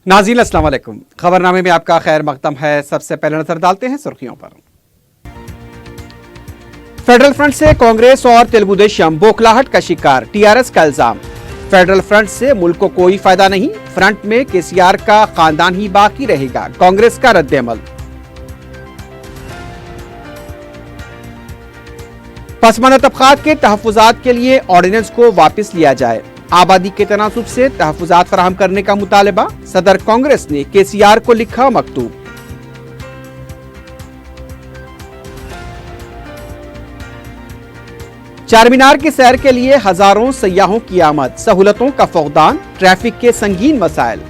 नाज़रीन अस्सलाम वालेकुम। खबरनामे में आपका खैर मकदम है। सबसे पहले नजर डालते हैं सुर्खियों पर। फेडरल फ्रंट से कांग्रेस और तेलुगु देशम बौखलाहट का शिकार, टीआरएस का इल्जाम। फेडरल फ्रंट से मुल्क को कोई फायदा नहीं, फ्रंट में केसीआर का खानदान ही बाकी रहेगा, कांग्रेस का रद्द-ए-अमल। पसमानदा तबकात के तहफ़्फ़ुज़ात के लिए ऑर्डिनेंस को वापस लिया जाए, आबादी के तनासुब से तहफ़्फ़ुज़ात फराहम करने का मुतालबा। सदर कांग्रेस ने केसीआर को लिखा मकतूब। चारमीनार की सैर के लिए हजारों सयाहों की आमद, सहूलतों का फौकदान, ट्रैफिक के संगीन मसाइल।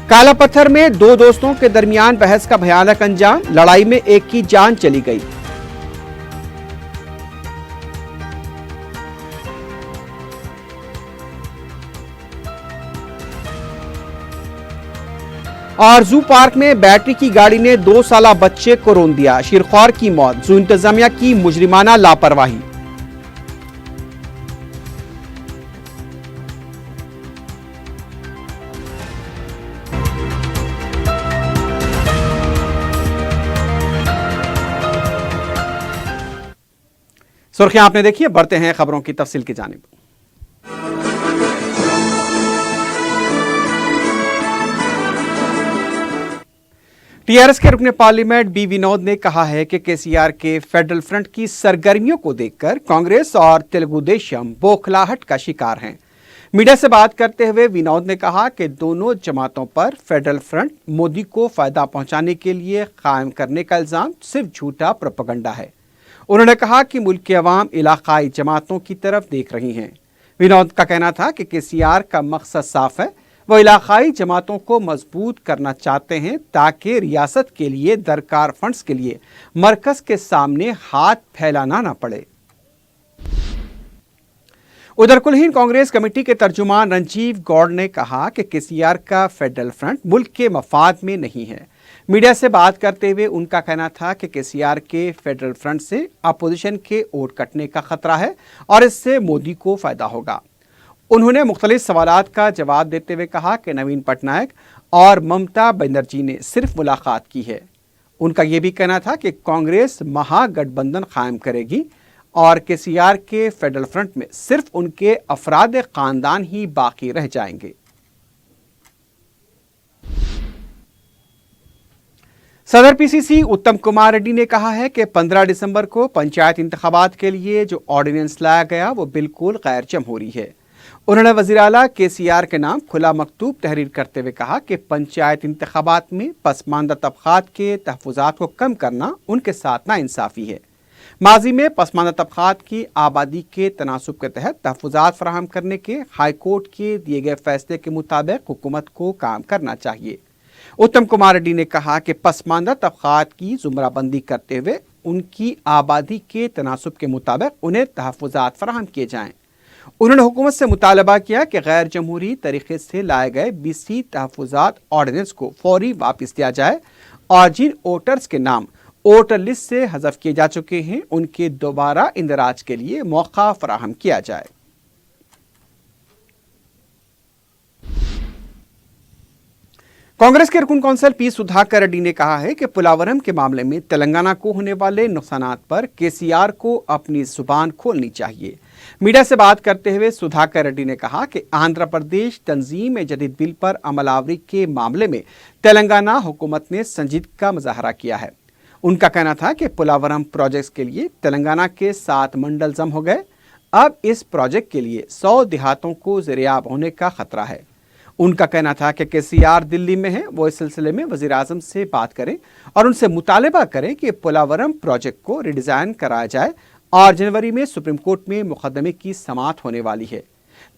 काला पत्थर में दो दोस्तों के दरमियान बहस का भयानक अंजाम, लड़ाई में एक की जान चली गई। और जू पार्क में बैटरी की गाड़ी ने 2 साला बच्चे को रौंद दिया, शिरख्वार की मौत, जू इंतजामिया की मुजरिमाना लापरवाही। सुर्खियां आपने देखी है, बढ़ते हैं खबरों की तफसील की जानिब। टीआरएस के रुकने पार्लियामेंट बी विनोद ने कहा है कि केसीआर के फेडरल फ्रंट की सरगर्मियों को देखकर कांग्रेस और तेलुगु देशम बौखलाहट का शिकार हैं। मीडिया से बात करते हुए विनोद ने कहा कि दोनों जमातों पर फेडरल फ्रंट मोदी को फायदा पहुंचाने के लिए कायम करने का इल्जाम सिर्फ झूठा प्रोपेगेंडा है। उन्होंने कहा कि मुल्क के अवाम इलाकाई जमातों की तरफ देख रही हैं। विनोद का कहना था कि केसीआर का मकसद साफ है, वो इलाकाई जमातों को मजबूत करना चाहते हैं ताकि रियासत के लिए दरकार फंड्स के लिए मरकज के सामने हाथ फैलाना ना पड़े। उधर कुल हिंद कांग्रेस कमेटी के तर्जुमान रंजीव गौड़ ने कहा कि केसीआर का फेडरल फ्रंट मुल्क के मफाद में नहीं है। मीडिया से बात करते हुए उनका कहना था कि केसीआर के फेडरल फ्रंट से अपोजिशन के वोट कटने का खतरा है और इससे मोदी को फायदा होगा। उन्होंने मुख्तलिफ सवालात का जवाब देते हुए कहा कि नवीन पटनायक और ममता बनर्जी ने सिर्फ मुलाकात की है। उनका यह भी कहना था कि कांग्रेस महागठबंधन कायम करेगी और केसीआर के फेडरल फ्रंट में सिर्फ उनके अफराद खानदान ही बाकी रह जाएंगे। सदर पीसीसी उत्तम कुमार रेड्डी ने कहा है कि 15 दिसंबर को पंचायत इंतखाबात के लिए जो ऑर्डिनेंस लाया गया वो बिल्कुल गैर जमहूरी है। उन्होंने वज़ीर आला केसीआर के नाम खुला मकतूब तहरीर करते हुए कहा कि पंचायत इंतखाबात में पसमानदा तबकात के तहफ़्फ़ुज़ात को कम करना उनके साथ नाइंसाफ़ी है। माजी में पसमानदा तबकात की आबादी के तनासुब के तहत तहफ़्फ़ुज़ात फराहम करने के हाई कोर्ट के दिए गए फैसले के मुताबिक हुकूमत को काम करना चाहिए। उत्तम कुमार रेड्डी ने कहा कि पसमानदा तबकात की जुमराबंदी करते हुए उनकी आबादी के तनासुब के मुताबिक उन्हें तहफ़्फ़ुज़ात फराहम किए जाएं। उन्होंने हुकूमत से मुतालबा किया कि गैर जमहूरी तरीके से लाए गए बीसी तहफ़्फ़ुज़ात ऑर्डिनेंस को फौरी वापस लिया जाए और जिन वोटर्स के नाम वोटर लिस्ट से हज़फ किए जा चुके हैं उनके दोबारा इंदराज के लिए मौका फराहम किया जाए। कांग्रेस के रुकन कौंसिल पी सुधाकर रेड्डी ने कहा है कि पोलावरम के मामले में तेलंगाना को होने वाले नुकसानात पर केसीआर को अपनी जुबान खोलनी चाहिए। मीडिया से बात करते हुए सुधाकर रेड्डी ने कहा कि आंध्र प्रदेश तंजीम जदीद बिल पर अमलावरी के मामले में तेलंगाना हुकूमत ने संजीदगी का मुजाहरा किया है। उनका कहना था कि पोलावरम प्रोजेक्ट के लिए तेलंगाना के 7 मंडल जम हो गए। अब इस प्रोजेक्ट के लिए 100 देहातों को ज़रियाब होने का खतरा है। उनका कहना था कि केसीआर दिल्ली में है, वो इस सिलसिले में वज़ीर आज़म से बात करें और उनसे मुतालबा करें कि पोलावरम प्रोजेक्ट को रिडिज़ाइन कराया जाए और जनवरी में सुप्रीम कोर्ट में मुकदमे की समाअत होने वाली है।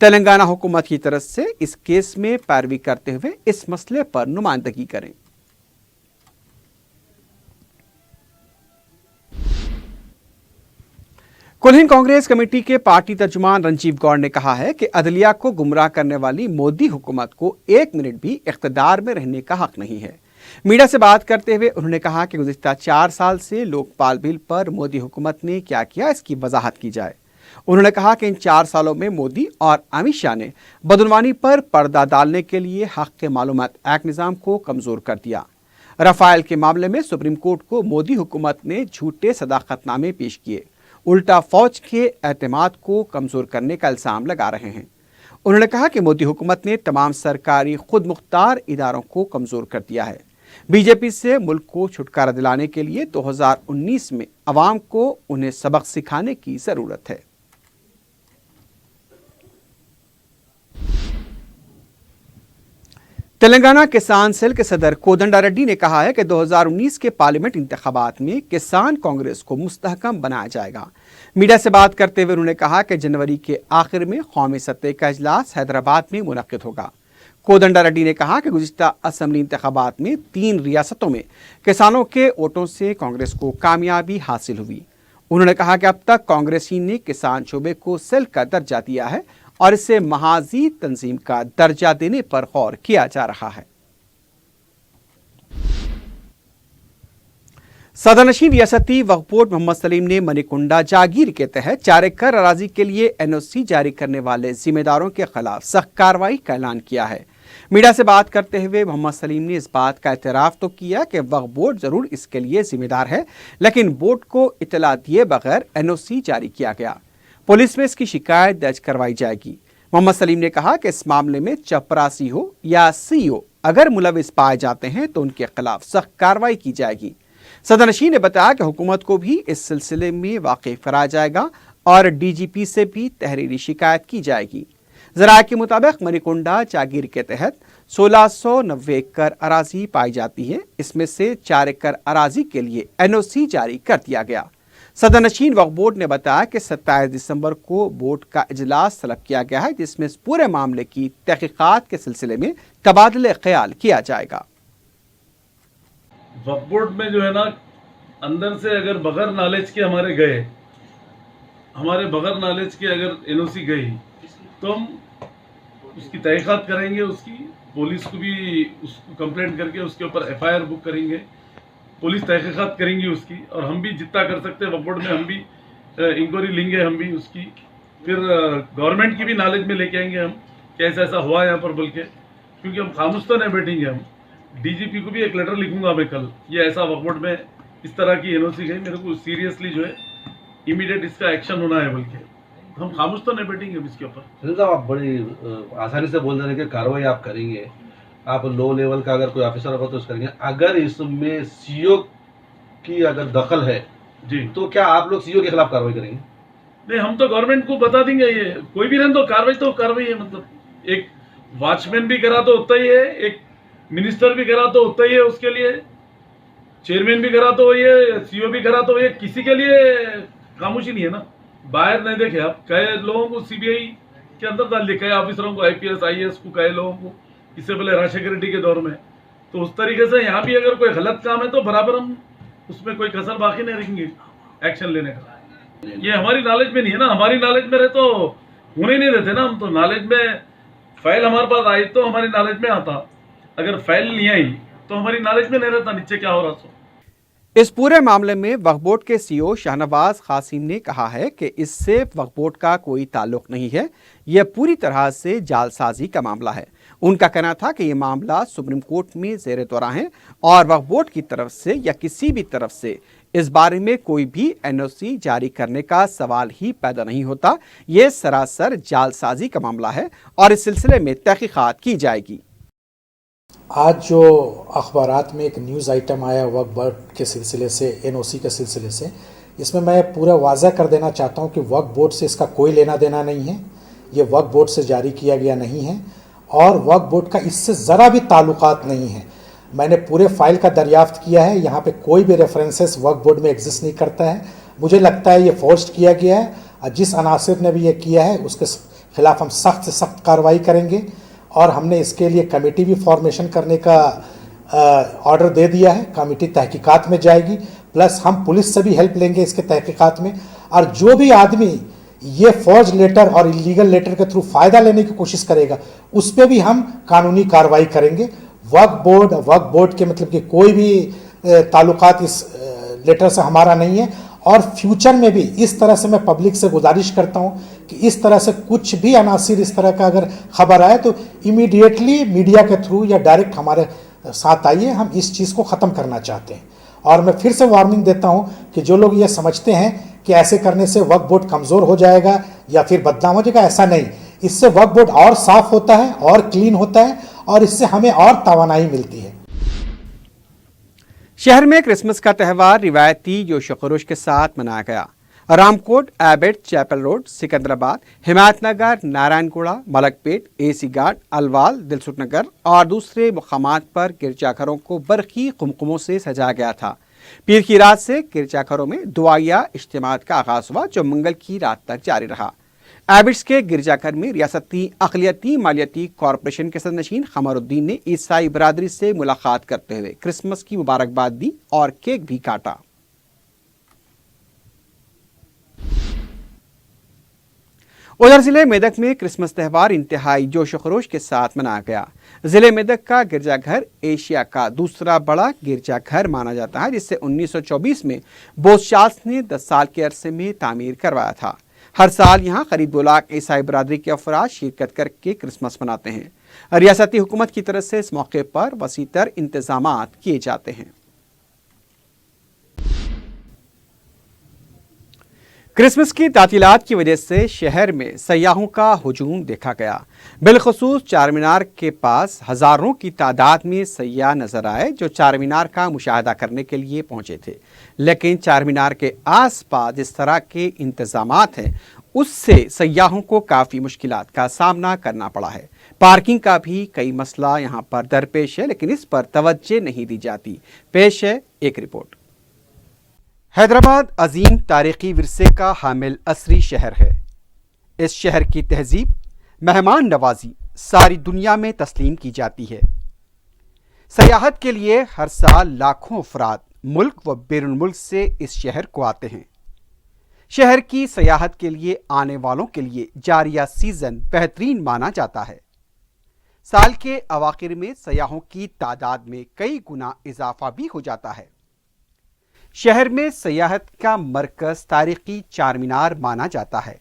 तेलंगाना हुकूमत की तरफ से इस केस में पैरवी करते हुए इस मसले पर नुमाइंदगी करें। कुल हिंद कांग्रेस कमेटी के पार्टी तर्जुमान रंजीव गौड़ ने कहा है कि अदलिया को गुमराह करने वाली मोदी हुकूमत को 1 मिनट भी इख्तिदार में रहने का हक नहीं है। मीडिया से बात करते हुए उन्होंने कहा कि गुज़िश्ता 4 साल से लोकपाल बिल पर मोदी हुकूमत ने क्या किया, इसकी वजाहत की जाए। उन्होंने कहा कि इन 4 सालों में मोदी और अमित शाह ने बदनवानी पर पर्दा डालने के लिए हक़ के मालूमात एक्ट निज़ाम को कमज़ोर कर दिया। रफ़ाइल के मामले में सुप्रीम कोर्ट को मोदी हुकूमत ने झूठे सदाकतनामे पेश किए, उल्टा फौज के एतमाद को कमज़ोर करने का इल्ज़ाम लगा रहे हैं। उन्होंने कहा कि मोदी हुकूमत ने तमाम सरकारी खुद मुख्तार इदारों को कमज़ोर कर दिया है। बीजेपी से मुल्क को छुटकारा दिलाने के लिए 2019 में अवाम को उन्हें सबक सिखाने की ज़रूरत है। तेलंगाना किसान सेल के सदर कोदंडा रेड्डी ने कहा है कि 2019 के पार्लियामेंट इंतखाबात में किसान कांग्रेस को मुस्तहकम बनाया जाएगा। मीडिया से बात करते हुए उन्होंने कहा कि जनवरी के आखिर में कौमी सतह का इजलास हैदराबाद में मुनक्किद होगा। कोदंडा रेड्डी ने कहा कि गुज़िश्ता असम्बली इंतखाबात में 3 रियासतों में किसानों के वोटों से कांग्रेस को कामयाबी हासिल हुई। उन्होंने कहा कि अब तक कांग्रेसी ने किसान शोबे को सेल का दर्जा दिया है और इसे महाजी तंजीम का दर्जा देने पर गौर किया जा रहा है। सदरनशीन रियासती वक्फ बोर्ड मोहम्मद सलीम ने मणिकुंडा जागीर के तहत 4 एकड़ अराजी के लिए एनओसी जारी करने वाले जिम्मेदारों के खिलाफ सख्त कार्रवाई का ऐलान किया है। मीडिया से बात करते हुए मोहम्मद सलीम ने इस बात का एतराफ़ तो किया कि वक्फ बोर्ड जरूर इसके लिए जिम्मेदार है, लेकिन बोर्ड को इतला दिए बगैर एनओसी जारी किया गया। पुलिस में इसकी शिकायत दर्ज करवाई जाएगी। मोहम्मद सलीम ने कहा कि इस मामले में चपरासी हो या सीईओ अगर मुलविस पाए जाते हैं तो उनके खिलाफ सख्त कार्रवाई की जाएगी। सदरनशीन ने बताया कि हुकूमत को भी इस सिलसिले में वाकिफ कराया जाएगा और डीजीपी से भी तहरीरी शिकायत की जाएगी। ज़राए के मुताबिक मणिकुंडा जागीर के तहत 1690 एकड़ अराजी पाई जाती है। इसमें से 4 एकड़ अराजी के लिए एनओसी जारी कर दिया गया। सदरनशीन वक्फ बोर्ड ने बताया कि 27 दिसंबर को बोर्ड का इजलास तलब किया गया है, जिसमें इस पूरे मामले की तहकीकात के सिलसिले में तबादले ख्याल किया जाएगा। वक्फ बोर्ड में जो है ना, अंदर से अगर बगैर नॉलेज के हमारे बगैर नॉलेज के अगर एनओसी गई तो हम उसकी तहकीकात करेंगे। उसकी पुलिस को भी उसको कंप्लेंट करके उसके ऊपर एफआईआर बुक करेंगे। पुलिस तहकीकात करेंगी उसकी, और हम भी जितना कर सकते हैं वक्फ बोर्ड में हम भी इंक्वायरी लेंगे। हम भी उसकी फिर गवर्नमेंट की भी नॉलेज में लेके आएंगे हम कि ऐसा ऐसा हुआ यहाँ पर बोल के, क्योंकि हम खामोश तो नहीं बैठेंगे। हम डीजीपी को भी एक लेटर लिखूंगा मैं कल, ये ऐसा वक्फ बोर्ड में इस तरह की एनओसी गई, मेरे को सीरियसली जो है इमीडिएट इसका एक्शन होना है बोल के। हम खामोश तो नहीं बैठेंगे हम इसके ऊपर। आप बड़ी आसानी से बोल देने की कार्रवाई आप करेंगे, आप लो लेवल का अगर कोई ऑफिसर होगा तो उसको करेंगे। अगर इसमें सीईओ की अगर दखल है जी, तो क्या आप लोग सीईओ के खिलाफ कार्रवाई करेंगे? नहीं, हम तो गवर्नमेंट को बता देंगे। ये कोई भी रहने तो कार्रवाई है। मतलब एक वॉचमैन भी करा तो उतना ही है, एक मिनिस्टर भी करा तो उतना ही है, उसके लिए चेयरमैन भी करा तो वही है, सीईओ भी करा तो वही है। किसी के लिए खामोशी नहीं है ना। बाहर नहीं देखे आप, कई लोगों को सीबीआई के अंदर डाल दिया, कई ऑफिसरों को, आईपीएस आईएएस को, कई लोगों को इससे पहले राजशेखर रेड्डी के दौर में। तो उस तरीके से यहाँ भी अगर कोई गलत काम है तो बराबर हम उसमें कोई कसर बाकी नहीं रखेंगे एक्शन लेने का। ये हमारी नॉलेज में नहीं है ना। हमारी नॉलेज में रहे तो होने नहीं देते ना। हम तो नॉलेज में फाइल हमारे पास आई तो हमारी नॉलेज में आता, अगर फाइल नहीं आई तो हमारी नॉलेज में नहीं रहता नीचे क्या हो रहा। सो इस पूरे मामले में वक्फ बोर्ड के सीईओ शाहनवाज कासिम ने कहा है कि इससे वक्फ बोर्ड का कोई ताल्लुक नहीं है, यह पूरी तरह से जालसाजी का मामला है। उनका कहना था कि यह मामला सुप्रीम कोर्ट में ज़ेर दौरा है और वक्फ बोर्ड की तरफ से या किसी भी तरफ से इस बारे में कोई भी एनओसी जारी करने का सवाल ही पैदा नहीं होता। ये सरासर जालसाजी का मामला है और इस सिलसिले में तहकीकात की जाएगी। आज जो अखबारात में एक न्यूज़ आइटम आया वक्फ बोर्ड के सिलसिले से, एनओसी के सिलसिले से, इसमें मैं पूरा वाज़ा कर देना चाहता हूं कि वक्फ बोर्ड से इसका कोई लेना देना नहीं है। ये वक्फ बोर्ड से जारी किया गया नहीं है और वक्फ बोर्ड का इससे ज़रा भी ताल्लुकात नहीं है। मैंने पूरे फाइल का दरियाफ्त किया है, यहाँ पे कोई भी रेफरेंसेस वक्फ बोर्ड में एग्जिस्ट नहीं करता है। मुझे लगता है ये फोर्स्ड किया गया है और जिस अनासिर ने भी ये किया है उसके खिलाफ हम सख्त से सख्त कार्रवाई करेंगे और हमने इसके लिए कमेटी भी फॉर्मेशन करने का ऑर्डर दे दिया है। कमेटी तहकीकात में जाएगी, प्लस हम पुलिस से भी हेल्प लेंगे इसके तहकीकात में। और जो भी आदमी ये फॉर्ज लेटर और इलीगल लेटर के थ्रू फ़ायदा लेने की कोशिश करेगा उस पर भी हम कानूनी कार्रवाई करेंगे। वक्फ बोर्ड के मतलब कि कोई भी ताल्लुकात इस लेटर से हमारा नहीं है, और फ्यूचर में भी इस तरह से मैं पब्लिक से गुजारिश करता हूं कि इस तरह से कुछ भी अनासिर इस तरह का अगर खबर आए तो इमीडिएटली मीडिया के थ्रू या डायरेक्ट हमारे साथ आइए, हम इस चीज़ को ख़त्म करना चाहते हैं। और मैं फिर से वार्निंग देता हूं कि जो लोग ये समझते हैं कि ऐसे करने से वक्फ बोर्ड कमज़ोर हो जाएगा या फिर बदनाम हो जाएगा, ऐसा नहीं। इससे वक्फ बोर्ड और साफ होता है और क्लीन होता है और इससे हमें और तवानाई मिलती है। शहर में क्रिसमस का त्यौहार रिवायती जोश व खरोश के साथ मनाया गया। रामकोट, एबेट, चैपल रोड, सिकंदराबाद, हिमायतनगर, नारायणगुड़ा, मलकपेट, एसी घाट, अलवाल, दिलसुख नगर और दूसरे मुकामात पर गिरजाघरों को बरकी कुमकुमों से सजाया गया था। पीर की रात से गिरजाघरों में दुआया इज्तिमात का आगाज हुआ, जो मंगल की रात तक जारी रहा। एबिट्स के गिरजाघर में रियासती अक़लियती मालियाती कॉरपोरेशन के सदनशीन क़मरुद्दीन ने ईसाई बरादरी से मुलाकात करते हुए क्रिसमस की मुबारकबाद दी और केक भी काटा। उधर जिले मेदक में क्रिसमस त्यौहार इंतहाई जोश खरोश के साथ मनाया गया। जिले मेदक का गिरजाघर एशिया का दूसरा बड़ा गिरजाघर माना जाता है, जिसे 1924 में बोस्चार्ल्स ने 10 साल के अरसे में तामीर करवाया था। हर साल यहाँ करीब 2 लाख ईसाई बरादरी के अफराद शिरकत करके क्रिसमस मनाते हैं। रियासती हुकूमत की तरफ से इस मौके पर वसीतर इंतजामात किए जाते हैं। क्रिसमस की तातीलात की वजह से शहर में सयाहों का हुजूम देखा गया। बिलखसूस चार मीनार के पास हजारों की तादाद में सयाह नजर आए, जो चार मीनार का मुशाहदा करने के लिए पहुंचे थे। लेकिन चार मीनार के आसपास जिस तरह के इंतजामात हैं, उससे सयाहों को काफ़ी मुश्किलात का सामना करना पड़ा है। पार्किंग का भी कई मसला यहाँ पर दरपेश है, लेकिन इस पर तवज्जो नहीं दी जाती। पेश है एक रिपोर्ट। हैदराबाद अजीम तारीखी विरसे का हामिल असरी शहर है। इस शहर की तहजीब, मेहमान नवाजी सारी दुनिया में तस्लीम की जाती है। सयाहत के लिए हर साल लाखों अफराद मुल्क व बैरून मुल्क से इस शहर को आते हैं। शहर की सयाहत के लिए आने वालों के लिए जारिया सीजन बेहतरीन माना जाता है। साल के अवाखिर में सयाहों की तादाद में कई गुना इजाफा भी हो जाता है। शहर में सयाहत का मरकज तारीखी चार मीनार माना जाता है।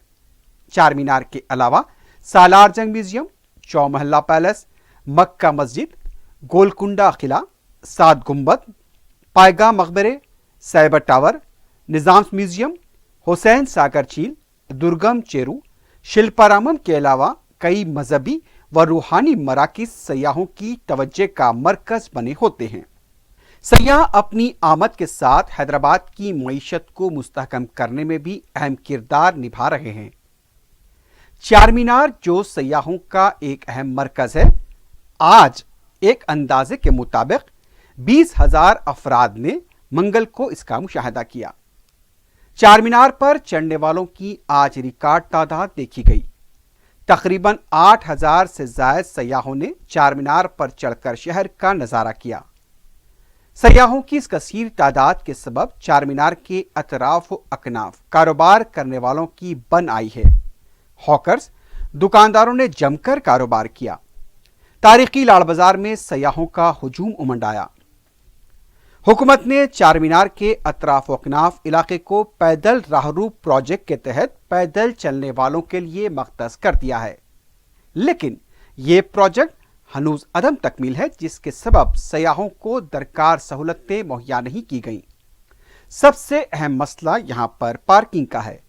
चार मीनार के अलावा सालार जंग म्यूजियम, चौमहल्ला पैलेस, मक्का मस्जिद, गोलकुंडा किला, 7 गुंबद, पायगा मकबरे, साइबर टावर, निज़ाम म्यूजियम, हुसैन सागर झील, दुर्गम चेरू, शिल्पारामम के अलावा कई मजहबी व रूहानी मराकिज सयाहों की तवज्जो का मरकज बने होते हैं। सयाह अपनी आमद के साथ हैदराबाद की मईशत को मुस्तहकम करने में भी अहम किरदार निभा रहे हैं। चार मीनार जो सयाहों का एक अहम मरकज है, आज एक अंदाजे के मुताबिक 20,000 अफराद ने मंगल को इसका मुशाहदा किया। चार मीनार पर चढ़ने वालों की आज रिकॉर्ड तादाद देखी गई। तकरीबन 8,000 से ज्यादा सयाहों ने चार मीनार पर चढ़कर शहर का नजारा किया। सयाहों की इस कसीर तादाद के सबब चार मीनार के अतराफ व अकनाफ कारोबार करने वालों की बन आई है। हॉकर्स, दुकानदारों ने जमकर कारोबार किया। तारीखी लाड़ बाजार में सयाहों का हुजूम उमड़ आया। हुकूमत ने चार मीनार के अतराफ व अकनाफ इलाके को पैदल राहरू प्रोजेक्ट के तहत पैदल चलने वालों के लिए मख्तस कर दिया है, लेकिन ये प्रोजेक्ट हनूज अदम तकमील है, जिसके सबब सयाहों को दरकार सहूलतें मुहैया नहीं की गईं। सबसे अहम मसला यहां पर पार्किंग का है।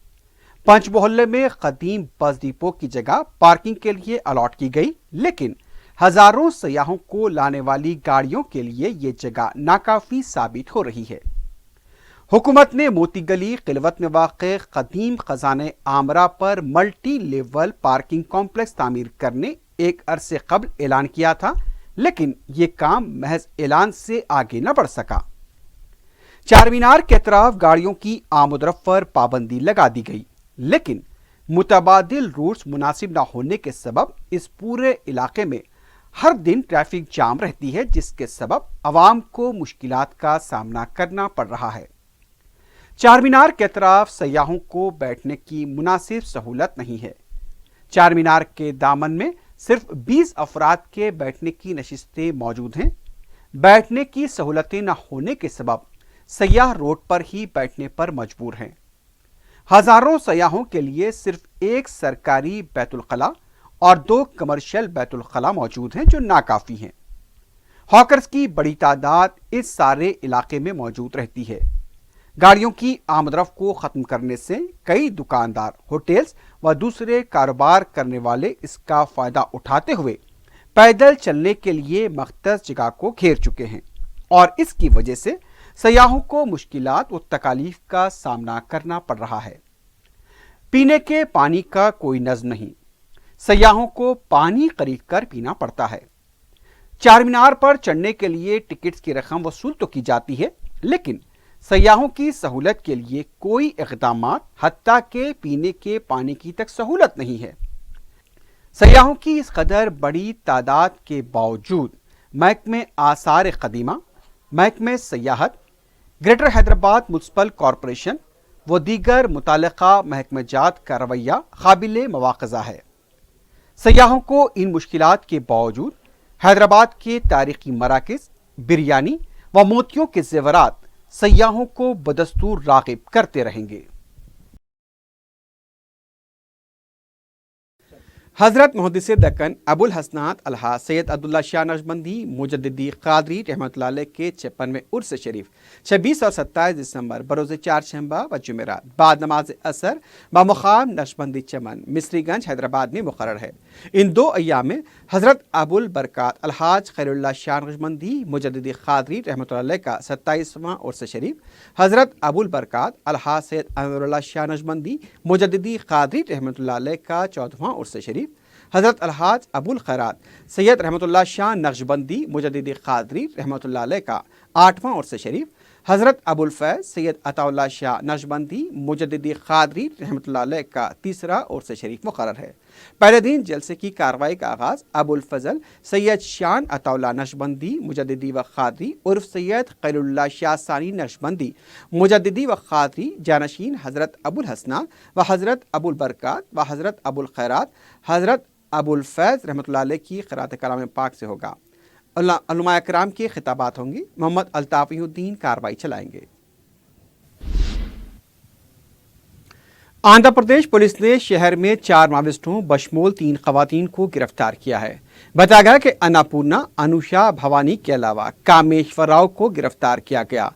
पंच मोहल्ले में कदीम बस डिपो की जगह पार्किंग के लिए अलॉट की गई, लेकिन हजारों सयाहों को लाने वाली गाड़ियों के लिए ये जगह नाकाफी साबित हो रही है। हुकूमत ने मोती गली किलवत में वाक़े कदीम खजाने आमरा पर मल्टी लेवल पार्किंग कॉम्प्लेक्स तामीर करने एक अरसे कबल ऐलान किया था, लेकिन यह काम महज ऐलान से आगे न बढ़ सका। चार मीनार के अतराफ गाड़ियों की आमद-ओ-रफ्त पर पाबंदी लगा दी गई, लेकिन मुतबादिल रूट्स मुनासिब न होने के सबब इस पूरे इलाके में हर दिन ट्रैफिक जाम रहती है, जिसके सबब अवाम को मुश्किलात का सामना करना पड़ रहा है। चार मीनार के अतराफ सयाहों को बैठने की मुनासिब सहूलत नहीं है। चार मीनार के दामन में सिर्फ 20 अफराद के बैठने की नशिस्तें मौजूद हैं। बैठने की सहूलतें न होने के सबब सयाह रोड पर ही बैठने पर मजबूर हैं। हजारों सयाहों के लिए सिर्फ एक सरकारी बैतुल खला और 2 कमर्शियल बैतुल खला मौजूद हैं जो नाकाफी हैं। हॉकर्स की बड़ी तादाद इस सारे इलाके में मौजूद रहती है। गाड़ियों की आमदरफ्त को खत्म करने से कई दुकानदार, होटल्स व दूसरे कारोबार करने वाले इसका फायदा उठाते हुए पैदल चलने के लिए मख्तस जगह को घेर चुके हैं और इसकी वजह से सयाहों को मुश्किलात व तकालीफ का सामना करना पड़ रहा है। पीने के पानी का कोई नज़्म नहीं, सयाहों को पानी खरीद कर पीना पड़ता है। चार मीनार पर चढ़ने के लिए टिकट्स की रकम वसूल तो की जाती है, लेकिन सयाहों की सहूलत के लिए कोई इक़दामात, हत्ता के पीने के पानी की तक सहूलत नहीं है। सयाहों की इस कदर बड़ी तादाद के बावजूद महकमे आसार कदीमा, महकमे सयाहत, ग्रेटर हैदराबाद म्युनिसिपल कॉरपोरेशन व दीगर मुताल्लिका महकमेजात का रवैया काबिल मवाख़ज़ा है। सयाहों को इन मुश्किलात के बावजूद हैदराबाद के तारीखी मराकज़, बिरयानी व मोतियों के ज़ेवरात सयाहों को बदस्तूर राग़िब करते रहेंगे। हज़रत मुहद्दिस दक्कन अबुल हसनात अलहा सैयद अब्दुल्ला शाह नक्शबंदी मुजद्दिदी क़ादरी रहमतुल्लाह अलैह के 56वें उर्स शरीफ 26 और 27 दिसंबर बरोज़ चारशंबा व जुमेरात बाद नमाज असर बामुक़ाम नक्शबंदी चमन मिस्रीगंज हैदराबाद में मुक़र्रर है। इन 2 अय्याम में हज़रत अबुल बरक़ात अलहाज खैरुल्लाह शाह नक्शबंदी मुजद्दिदी क़ादरी रहमतुल्लाह अलैह का 27वां उर्स शरीफ, हज़रत अबुल बरक़ात अलहाज सैयद अनवरुल्लाह शाह नक्शबंदी मुजद्दिदी क़ादरी रहमतुल्लाह अलैह का 14वां उर्स शरीफ, हज़रत अलहाज अबुल खैरात सैयद रहमतुल्लाह शाह नक्शबंदी मुजद्दिदी क़ादरी रहमतुल्लाह अलैह का 8वां उर्स शरीफ, हज़रत अबुल फैज़ सैयद अताउल्लाह शाह नक्शबंदी मुजद्दिदी क़ादरी रहमतुल्लाह अलैह का 3रा उर्स शरीफ मुक़र्रर है। पहले दिन जलसे की कार्रवाई का आगाज़ अबुल फजल सैयद शान अताउल्लाह नक्शबंदी मुजद्दिदी व क़ादरी उर्फ सैयद क़ैरुल्लाह शाह सानी नक्शबंदी मुजद्दिदी व क़ादरी जानशीन हज़रत अबुल हसनात व हज़रत अबुल बरक़ात व हज़रत अबुल खैरात हज़रत अबुल फैज़ रहमतुल्लाह अलैह की क़िराअत कलाम पाक से होगा। उलमा इकराम के खिताबात होंगे। मोहम्मद अल्ताफ़ुद्दीन कार्रवाई चलाएंगे। आंध्र प्रदेश पुलिस ने शहर में 4 माविस्टों बशमूल 3 ख़वातीन को गिरफ्तार किया है। बताया गया कि अन्नपूर्णा, अनुषा, भवानी के अलावा कामेश्वर राव को गिरफ्तार किया गया।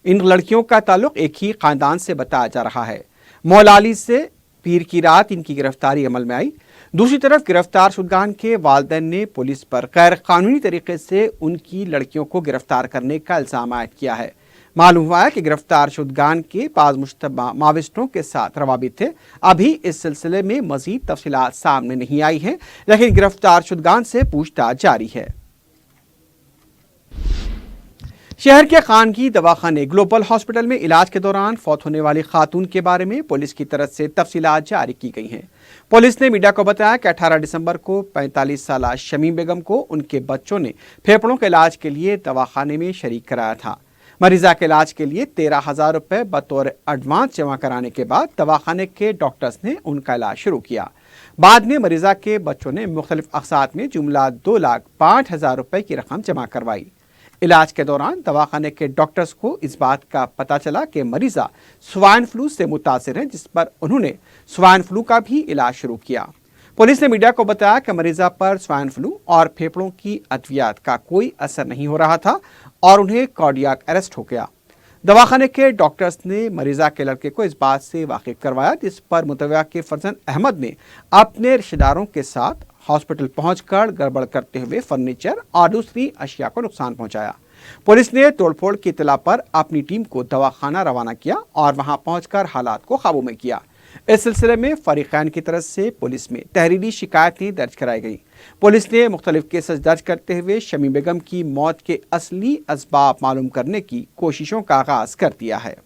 इन लड़कियों का ताल्लुक एक ही ख़ानदान से बताया जा रहा है। मौलाली से पीर की रात इनकी गिरफ्तारी अमल में आई। दूसरी तरफ गिरफ्तार शुदगान के वालिदैन ने पुलिस पर गैर कानूनी तरीके से उनकी लड़कियों को गिरफ्तार करने का इल्ज़ाम आयद किया है। मालूम हुआ है कि गिरफ्तार शुदगान के 5 मुश्तबा माविस्टों के साथ रवाबित थे। अभी इस सिलसिले में मज़ीद तफसीलात सामने नहीं आई हैं, लेकिन गिरफ्तार शुदगान से पूछताछ जारी है। शहर के खानगी दवाखाने ग्लोबल हॉस्पिटल में इलाज के दौरान फौत होने वाली खातून के बारे में पुलिस की तरफ से तफसीलात जारी की गई हैं। पुलिस ने मीडिया को बताया कि 18 दिसंबर को 45 साला शमीम बेगम को उनके बच्चों ने फेफड़ों के इलाज के लिए दवाखाने में शरीक कराया था। मरीजा के इलाज के लिए 13,000 रुपये बतौर एडवांस जमा कराने के बाद दवाखाने के डॉक्टर्स ने उनका इलाज शुरू किया। बाद में मरीजा के बच्चों ने मुख्तलिफ अक़सात में जुमला 2,05,000 रुपये की रकम जमा करवाई। इलाज के दौरान दवाखाने के डॉक्टर्स को इस बात का पता चला कि मरीजा स्वाइन फ्लू से मुतासिर हैं, जिस पर उन्होंने स्वाइन फ्लू का भी इलाज शुरू किया। पुलिस ने मीडिया को बताया कि मरीजा पर स्वाइन फ्लू और फेफड़ों की अद्वियात का कोई असर नहीं हो रहा था और उन्हें कार्डियक अरेस्ट हो गया। दवाखाने के डॉक्टर्स ने मरीजा के लड़के को इस बात से वाकिफ करवाया, जिस पर मुतवक्किल के फर्जंद अहमद ने अपने रिश्तेदारों के साथ हॉस्पिटल पहुंचकर गड़बड़ करते हुए फर्नीचर और दूसरी अशिया को नुकसान पहुंचाया। पुलिस ने तोड़फोड़ की इत्तला पर अपनी टीम को दवाखाना रवाना किया और वहां पहुंचकर हालात को काबू में किया। इस सिलसिले में फरीकैन की तरफ से पुलिस में तहरीरी शिकायतें दर्ज कराई गई। पुलिस ने मुख्तलिफ केसेस दर्ज करते हुए शमी बेगम की मौत के असली असबाब मालूम करने की कोशिशों का आगाज कर दिया है।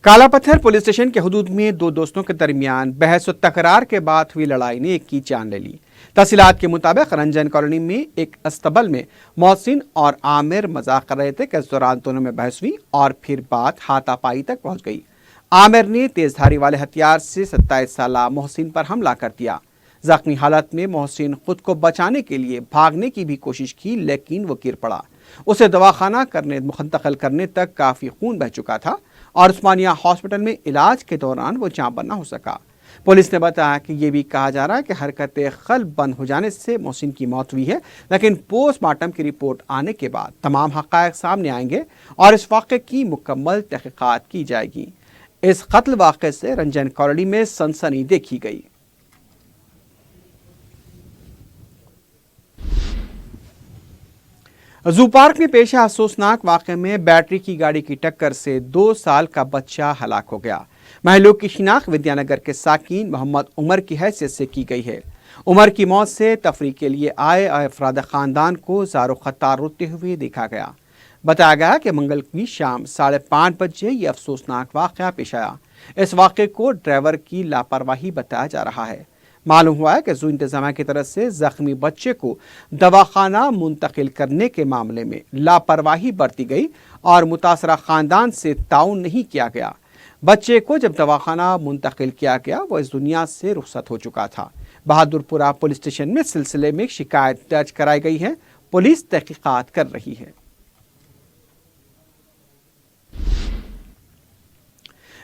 काला पत्थर पुलिस स्टेशन के हुदूद में 2 दोस्तों के दरमियान बहस और तकरार के बाद हुई लड़ाई ने एक की जान ले ली। तफसीलात के मुताबिक रंजन कॉलोनी में एक अस्तबल में मोहसिन और आमिर मजाक कर रहे थे कि इस दौरान दोनों में बहस हुई और फिर बात हाथापाई तक पहुंच गई। आमिर ने तेजधारी वाले हथियार से 27 साल मोहसिन पर हमला कर दिया। जख्मी हालत में मोहसिन खुद को बचाने के लिए भागने की भी कोशिश की, लेकिन वो गिर पड़ा। उसे दवाखाना मुंतकिल करने तक काफ़ी खून बह चुका था और उस्मानिया हॉस्पिटल में इलाज के दौरान वो जान न हो सका। पुलिस ने बताया कि ये भी कहा जा रहा है कि हरकत क़ल्ब बंद हो जाने से मोहसिन की मौत हुई है, लेकिन पोस्टमार्टम की रिपोर्ट आने के बाद तमाम हक़ाइक़ सामने आएंगे और इस वाक़े की मुकम्मल तहक़ीक़ात की जाएगी। इस कत्ल वाक़े से रंजन कॉलोनी में सनसनी देखी गई। जू पार्क में पेश अफसोसनाक वाक़े में बैटरी की गाड़ी की टक्कर से 2 साल का बच्चा हलाक हो गया। महलूक की शिनाख्त विद्यानगर के साकिन मोहम्मद उमर की हैसियत से की गई है। उमर की मौत से तफरीह के लिए आए अफराद ख़ानदान को ज़ारो ख़तार रोते हुए देखा गया। बताया गया कि मंगल की शाम 5:30 बजे ये अफसोसनाक वाक़या पेश आया। इस वाक़े को ड्राइवर की लापरवाही बताया जा रहा है। मालूम हुआ है कि जू इंतज़ामिया की तरफ से ज़ख्मी बच्चे को दवाखाना मुंतकिल करने के मामले में लापरवाही बरती गई और मुतासरा ख़ानदान से ताउन नहीं किया गया। बच्चे को जब दवाखाना मुंतकिल किया गया वो इस दुनिया से रुखसत हो चुका था। बहादुरपुरा पुलिस स्टेशन में सिलसिले में शिकायत दर्ज कराई गई है। पुलिस तहकीकात कर रही है।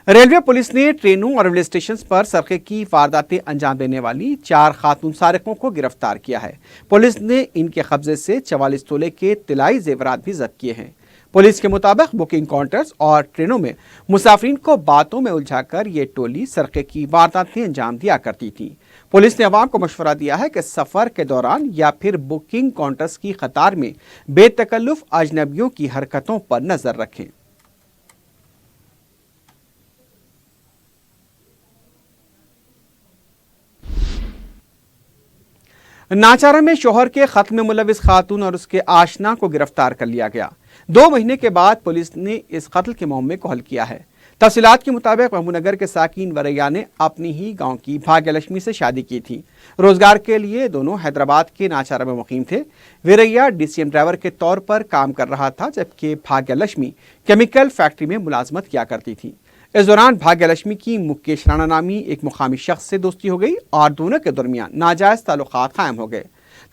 रेलवे पुलिस ने ट्रेनों और रेलवे स्टेशन पर सरके की वारदातें अंजाम देने वाली 4 खातून सारिकों को गिरफ्तार किया है। पुलिस ने इनके कब्जे से 44 तोले के तिलाई जेवरात भी जब्त किए हैं। पुलिस के मुताबिक बुकिंग काउंटर्स और ट्रेनों में मुसाफिरीन को बातों में उलझाकर ये टोली सरके की वारदातें अंजाम दिया करती थी। पुलिस ने अवाम को मशवरा दिया है कि सफ़र के दौरान या फिर बुकिंग काउंटर्स की कतार में बेतकल्लुफ अजनबियों की हरकतों पर नजर रखें। नाचारा में शोहर के खत्म में मुलविस खातून और उसके आशना को गिरफ्तार कर लिया गया। 2 महीने के बाद पुलिस ने इस कत्ल के मामले को हल किया है। तफसीलात के मुताबिक महमूदनगर के साकिन वरैया ने अपनी ही गांव की भाग्यलक्ष्मी से शादी की थी। रोजगार के लिए दोनों हैदराबाद के नाचारा में मुकीम थे। वीरैया डीसीएम ड्राइवर के तौर पर काम कर रहा था, जबकि भाग्यलक्ष्मी केमिकल फैक्ट्री में मुलाजमत किया करती थी। इस दौरान भाग्यलक्ष्मी की मुकेश राणा नामी एक मुकामी शख्स से दोस्ती हो गई और दोनों के दरमियान नाजायज ताल्लुकात कायम हो गए।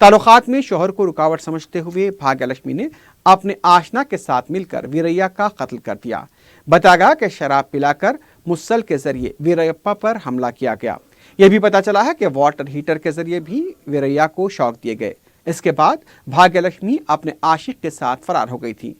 ताल्लुकात में शोहर को रुकावट समझते हुए भाग्यलक्ष्मी ने अपने आशना के साथ मिलकर वीरैया का कत्ल कर दिया। बताया गया कि शराब पिलाकर मुसल के जरिए वीरप्पा पर हमला किया गया। यह भी पता चला है कि वाटर हीटर के जरिए भी वीरैया को शॉक दिए गए। इसके बाद भाग्यलक्ष्मी अपने आशिक के साथ फरार हो गई थी।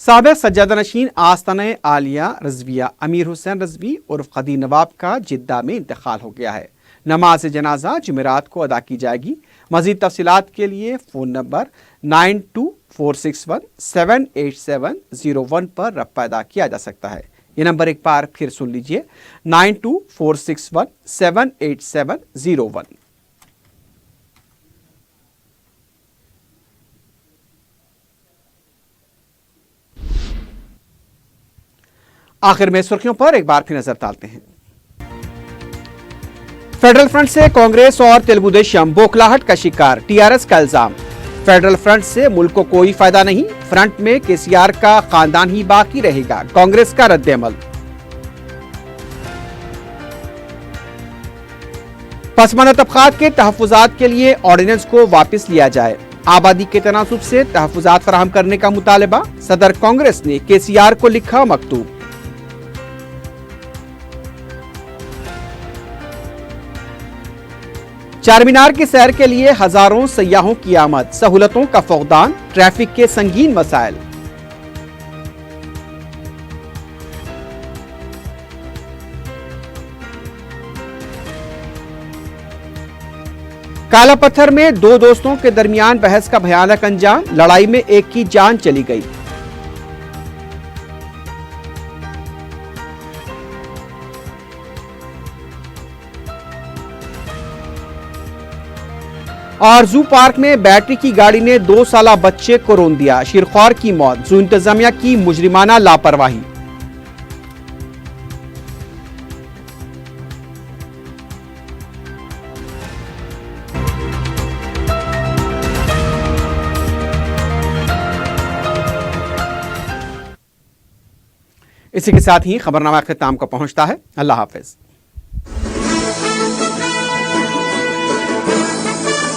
साबिक सज्जादा नशीन आस्ताना आलिया रजविया अमीर हुसैन रजवी उर्फ कदी नवाब का जिद्दा में इंतकाल हो गया है। नमाज जनाजा जुमेरात को अदा की जाएगी। मजीद तफसीलात के लिए फ़ोन नंबर 9246178701 पर रब्ता अदा किया जा सकता है। ये नंबर एक बार फिर सुन लीजिए, 9246178701। आखिर में सुर्खियों पर एक बार फिर नजर डालते हैं। फेडरल फ्रंट से कांग्रेस और तेलुगु देशम बौखलाहट का शिकार, टीआरएस का इल्जाम। फेडरल फ्रंट से मुल्क को कोई फायदा नहीं, फ्रंट में केसीआर का खानदान ही बाकी रहेगा, कांग्रेस का रद्द-ए-अमल। पसमानदा तबकात के तहफ़्फ़ुज़ात के लिए ऑर्डिनेंस को वापस लिया जाए, आबादी के तनासुब से तहफ़्फ़ुज़ात फराहम करने का मुतालबा। सदर कांग्रेस ने केसीआर को लिखा मकतूब। चारमीनार की सैर के लिए हजारों सयाहों की आमद, सहूलतों का फौकदान, ट्रैफिक के संगीन मसाइल। काला पत्थर में 2 दोस्तों के दरमियान बहस का भयानक अंजाम, लड़ाई में एक की जान चली गई। और जू पार्क में बैटरी की गाड़ी ने 2 साला बच्चे को रौंद दिया, शिरख्वार की मौत, जू इंतजामिया की मुजरिमाना लापरवाही। इसी के साथ ही खबरनामा ख़िताम को पहुंचता है। अल्लाह हाफिज।